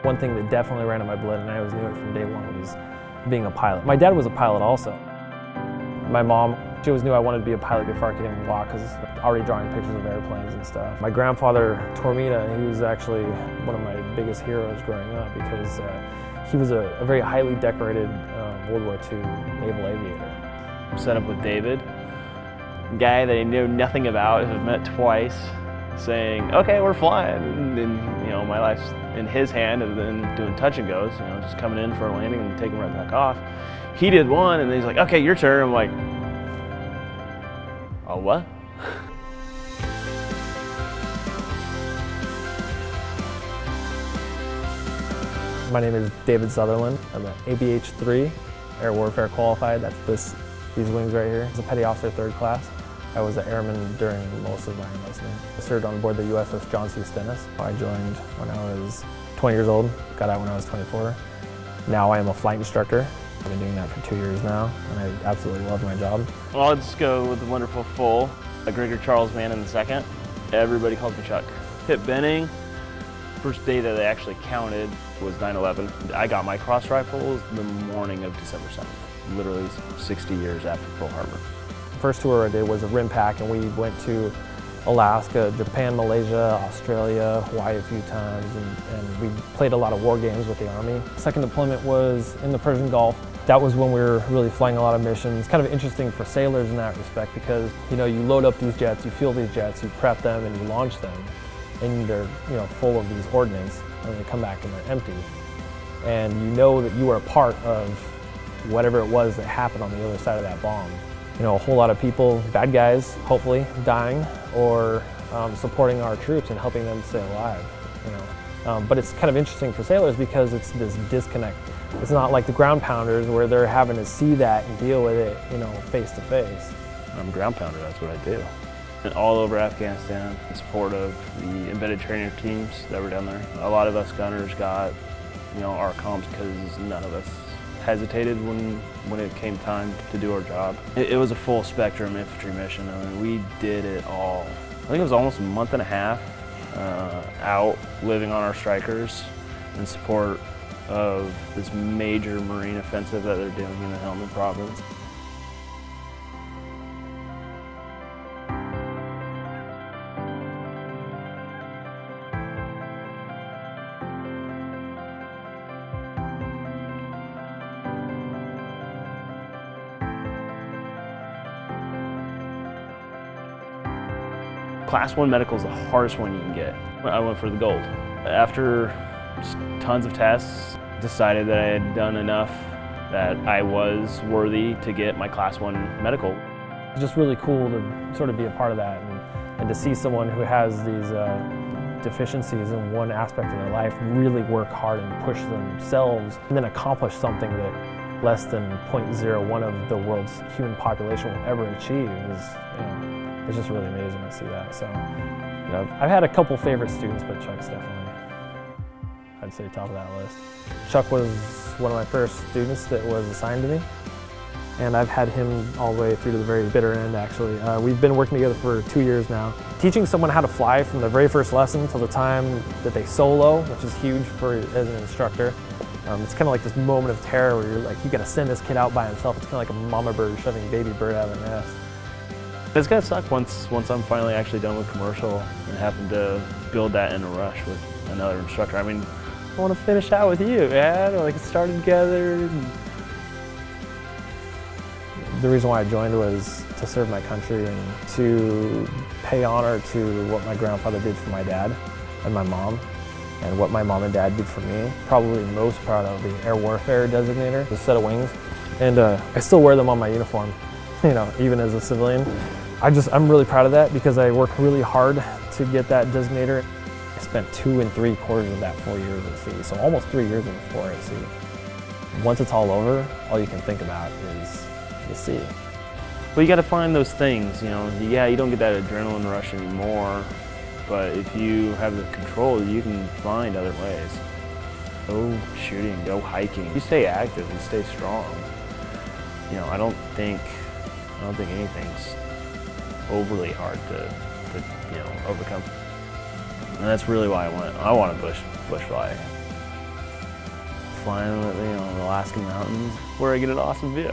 One thing that definitely ran in my blood, and I always knew it from day one, was being a pilot. My dad was a pilot also. My mom, she always knew I wanted to be a pilot before I could even walk, because already drawing pictures of airplanes and stuff. My grandfather, Tormita, he was actually one of my biggest heroes growing up, because he was a very highly decorated World War II naval aviator. Set up with David, a guy that I knew nothing about, I've met twice, saying, okay, we're flying, and you know, my life's in his hand, and then doing touch and goes, you know, just coming in for a landing and taking right back off. He did one, and then he's like, okay, your turn. I'm like, oh, what? My name is David Sutherland. I'm an ABH-3, Air Warfare Qualified. That's these wings right here. It's a Petty Officer 3rd class. I was an airman during most of my enlistment. I served on board the USS John C. Stennis. I joined when I was 20 years old, got out when I was 24. Now I am a flight instructor. I've been doing that for 2 years now, and I absolutely love my job. Well, let's go with the wonderful full. Gregor Charles Mann II. Everybody calls me Chuck. Hit Benning. First day that they actually counted was 9/11. I got my cross rifles the morning of December 7th, literally 60 years after Pearl Harbor. The first tour I did was a rim pack, and we went to Alaska, Japan, Malaysia, Australia, Hawaii a few times, and we played a lot of war games with the Army. Second deployment was in the Persian Gulf. That was when we were really flying a lot of missions. Kind of interesting for sailors in that respect, because you know, you load up these jets, you fuel these jets, you prep them, and you launch them, and they're, you know, full of these ordnance, and they come back and they're empty. And you know that you are a part of whatever it was that happened on the other side of that bomb. You know, a whole lot of people, bad guys, hopefully, dying, or supporting our troops and helping them stay alive, you know. But it's kind of interesting for sailors because it's this disconnect. It's not like the ground pounders where they're having to see that and deal with it, you know, face to face. I'm a ground pounder, that's what I do. And all over Afghanistan in support of the embedded trainer teams that were down there. A lot of us gunners got, you know, our comps because none of us hesitated when it came time to do our job. It was a full spectrum infantry mission. I mean, we did it all. I think it was almost a month and a half out living on our Strykers in support of this major Marine offensive that they're doing in the Helmand province. Class 1 medical is the hardest one you can get. I went for the gold. After tons of tests, decided that I had done enough, that I was worthy to get my Class 1 medical. It's just really cool to sort of be a part of that, and to see someone who has these deficiencies in one aspect of their life really work hard and push themselves, and then accomplish something that less than 0.01 of the world's human population will ever achieve. It's just really amazing to see that. So, you know, I've had a couple favorite students, but Chuck's definitely, I'd say, top of that list. Chuck was one of my first students that was assigned to me, and I've had him all the way through to the very bitter end, actually. We've been working together for 2 years now. Teaching someone how to fly from the very first lesson till the time that they solo, which is huge as an instructor. It's kind of like this moment of terror where you're like, you gotta send this kid out by himself. It's kind of like a mama bird shoving a baby bird out of the nest. It's gonna suck once I'm finally actually done with commercial and having to build that in a rush with another instructor. I mean, I want to finish out with you, man. Like, start together. The reason why I joined was to serve my country and to pay honor to what my grandfather did for my dad and my mom, and what my mom and dad did for me. Probably most proud of the Air Warfare Designator, the set of wings, and I still wear them on my uniform, you know, even as a civilian. I'm really proud of that because I worked really hard to get that designator. I spent 2 3/4 of that 4 years at sea, so almost 3 years before at sea. Once it's all over, all you can think about is the sea. Well, you got to find those things, you know. Yeah, you don't get that adrenaline rush anymore, but if you have the control, you can find other ways. Go shooting, go hiking. You stay active and stay strong. You know, I don't think anything's overly hard to you know, overcome. And that's really why I want to bush fly. flying with me on the Alaskan mountains where I get an awesome view.